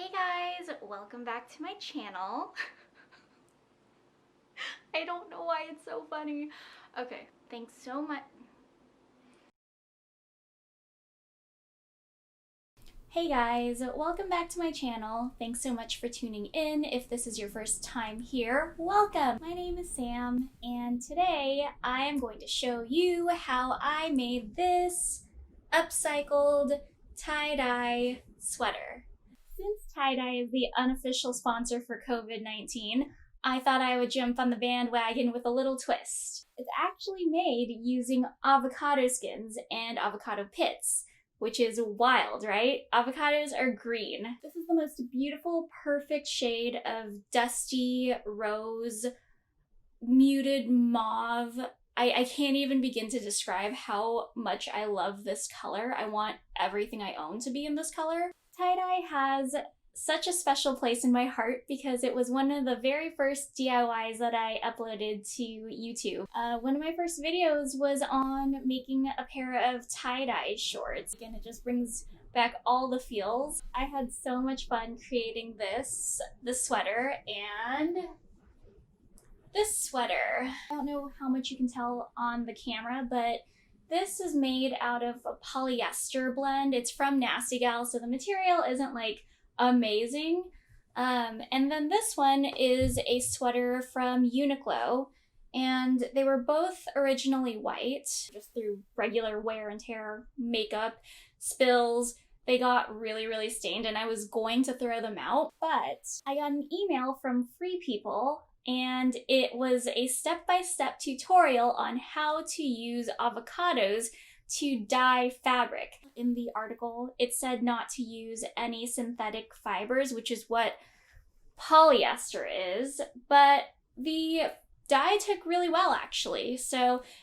Hey guys, welcome back to my channel. I don't know why it's so funny. Okay, thanks so much. Hey guys, welcome back to my channel. Thanks so much for tuning in. If this is your first time here, welcome. My name is Sam, and today I am going to show you how I made this upcycled tie-dye sweater. Since tie-dye is the unofficial sponsor for COVID-19, I thought I would jump on the bandwagon with a little twist. It's actually made using avocado skins and avocado pits, which is wild, right? Avocados are green. This is the most beautiful, perfect shade of dusty rose, muted mauve. I can't even begin to describe how much I love this color. I want everything I own to be in this color. Tie-dye has such a special place in my heart because it was one of the very first DIYs that I uploaded to YouTube. One of my first videos was on making a pair of tie-dye shorts. Again, it just brings back all the feels. I had so much fun creating this sweater and this sweater. I don't know how much you can tell on the camera, but this is made out of a polyester blend. It's from Nasty Gal, so the material isn't like amazing. And then this one is a sweater from Uniqlo, and they were both originally white. Just through regular wear and tear, makeup, spills, they got really stained, and I was going to throw them out, but I got an email from Free People, and it was a step-by-step tutorial on how to use avocados to dye fabric. In the article, it said not to use any synthetic fibers, which is what polyester is, but the dye took really well actually.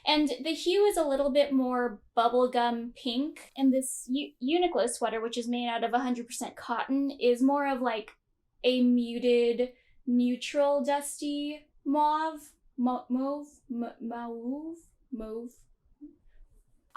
And the hue is a little bit more bubblegum pink, and this Uniqlo sweater, which is made out of 100% cotton, is more of like a muted, neutral, dusty mauve.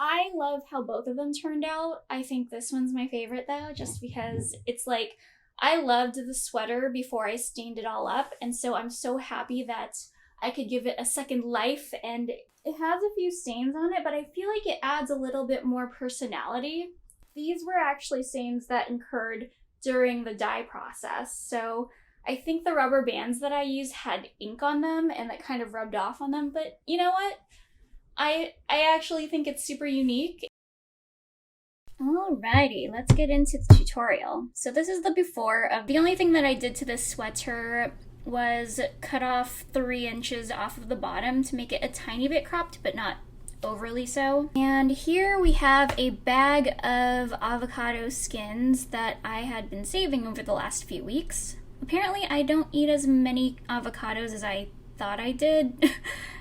I love how both of them turned out. I think this one's my favorite though, just because it's like, I loved the sweater before I stained it all up, and so I'm so happy that I could give it a second life, and it has a few stains on it, but I feel like it adds a little bit more personality. These were actually stains that incurred during the dye process, so I think the rubber bands that I used had ink on them and that kind of rubbed off on them, but you know what? I actually think it's super unique. Alrighty, let's get into the tutorial. So this is the before of the only thing that I did to this sweater was cut off 3 inches off of the bottom to make it a tiny bit cropped, but not overly so. And here we have a bag of avocado skins that I had been saving over the last few weeks. Apparently I don't eat as many avocados as I thought I did,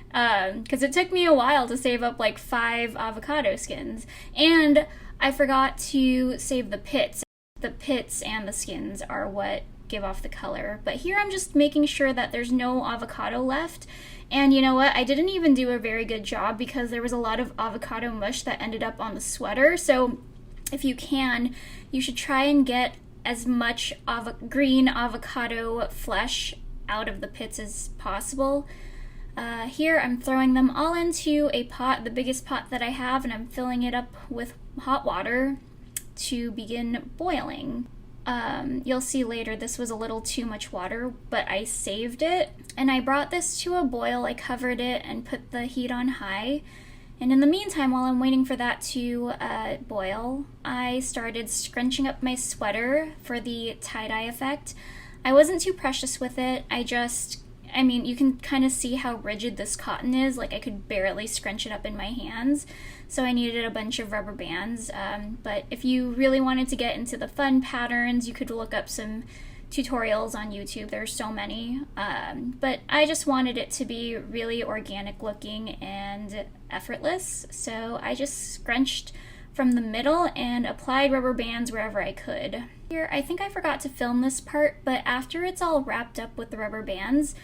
because it took me a while to save up like 5 avocado skins. And I forgot to save the pits. The pits and the skins are what give off the color. But here I'm just making sure that there's no avocado left. And you know what? I didn't even do a very good job because there was a lot of avocado mush that ended up on the sweater. So if you can, you should try and get as much green avocado flesh out of the pits as possible. Here I'm throwing them all into a pot, the biggest pot that I have, and I'm filling it up with hot water to begin boiling. You'll see later this was a little too much water, but I saved it, and I brought this to a boil. I covered it and put the heat on high. And in the meantime, while I'm waiting for that to boil, I started scrunching up my sweater for the tie-dye effect. I wasn't too precious with it. I mean, you can kind of see how rigid this cotton is. Like, I could barely scrunch it up in my hands. So I needed a bunch of rubber bands. But if you really wanted to get into the fun patterns, you could look up some tutorials on YouTube. There's so many. But I just wanted it to be really organic looking and effortless. So I just scrunched from the middle and applied rubber bands wherever I could. Here, I think I forgot to film this part, but after it's all wrapped up with the rubber bands,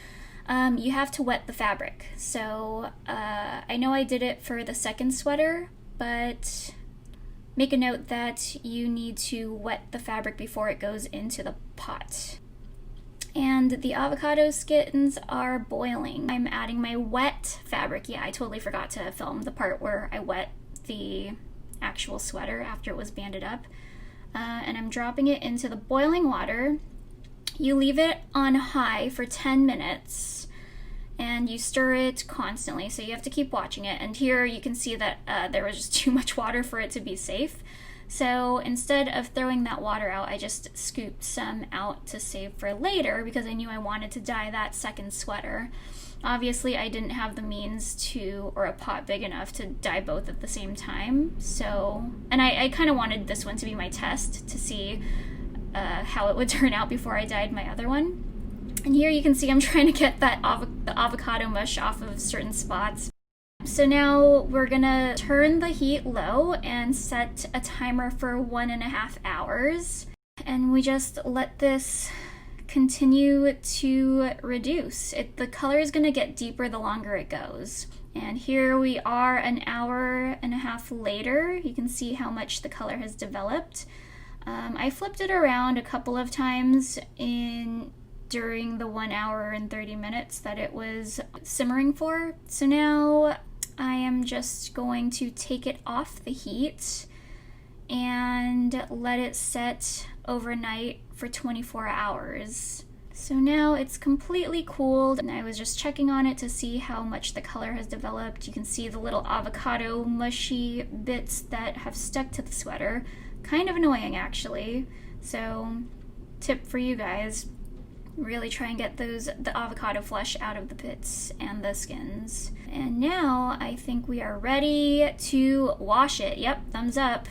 you have to wet the fabric. So I know I did it for the second sweater, but make a note that you need to wet the fabric before it goes into the pot. And the avocado skins are boiling. I'm adding my wet fabric. Yeah, I totally forgot to film the part where I wet the actual sweater after it was banded up. And I'm dropping it into the boiling water. You leave it on high for 10 minutes and you stir it constantly, so you have to keep watching it. And here you can see that there was just too much water for it to be safe. So instead of throwing that water out, I just scooped some out to save for later because I knew I wanted to dye that second sweater. Obviously, I didn't have the means to, or a pot big enough to dye both at the same time. So, and I kind of wanted this one to be my test to see how it would turn out before I dyed my other one. And here you can see I'm trying to get that the avocado mush off of certain spots. So now we're gonna turn the heat low and set a timer for 1.5 hours. And we just let this continue to reduce. The color is gonna get deeper the longer it goes. And here we are 1.5 hours later. You can see how much the color has developed. I flipped it around a couple of times during the 1 hour and 30 minutes that it was simmering for. So now I am just going to take it off the heat and let it set overnight for 24 hours. So now it's completely cooled, and I was just checking on it to see how much the color has developed. You can see the little avocado mushy bits that have stuck to the sweater. Kind of annoying, actually. So, tip for you guys, really try and get the avocado flesh out of the pits and the skins. And now I think we are ready to wash it. Yep, thumbs up.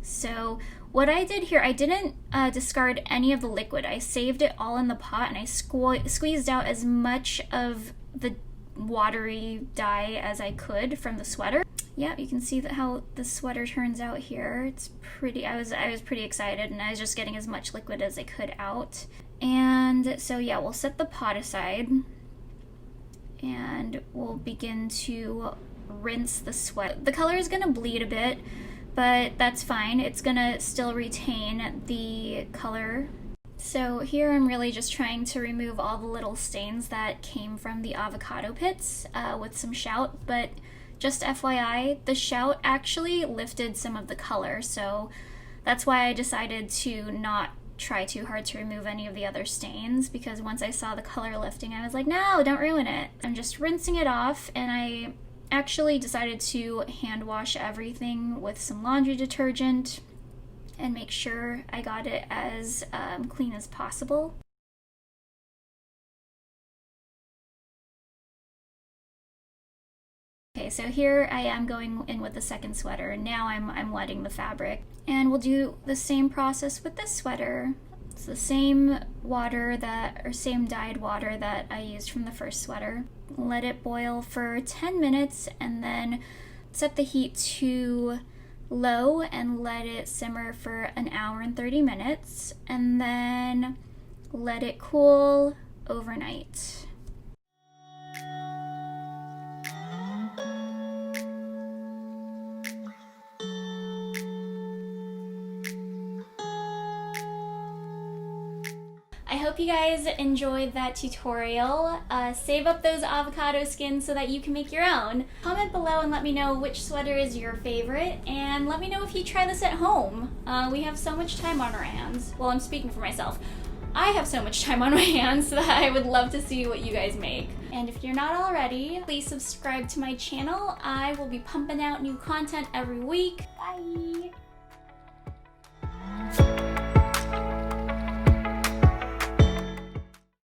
So what I did here, I didn't discard any of the liquid. I saved it all in the pot and I squeezed out as much of the watery dye as I could from the sweater. Yeah, you can see how the sweater turns out here. It's pretty, I was pretty excited, and I was just getting as much liquid as I could out. And so yeah, we'll set the pot aside and we'll begin to rinse the sweat. The color is gonna bleed a bit, but that's fine. It's gonna still retain the color. So here I'm really just trying to remove all the little stains that came from the avocado pits with some shout, but just FYI, the shout actually lifted some of the color, so that's why I decided to not try too hard to remove any of the other stains, because once I saw the color lifting, I was like, no, don't ruin it. I'm just rinsing it off, and I actually decided to hand wash everything with some laundry detergent and make sure I got it as clean as possible. Okay, so here I am going in with the second sweater, and now I'm wetting the fabric. And we'll do the same process with this sweater. It's the same water same dyed water that I used from the first sweater. Let it boil for 10 minutes and then set the heat to low and let it simmer for 1 hour and 30 minutes, and then let it cool overnight. I hope you guys enjoyed that tutorial. Save up those avocado skins so that you can make your own. Comment below and let me know which sweater is your favorite, and let me know if you try this at home. We have so much time on our hands. Well, I'm speaking for myself. I have so much time on my hands that I would love to see what you guys make. And if you're not already, please subscribe to my channel. I will be pumping out new content every week. Bye!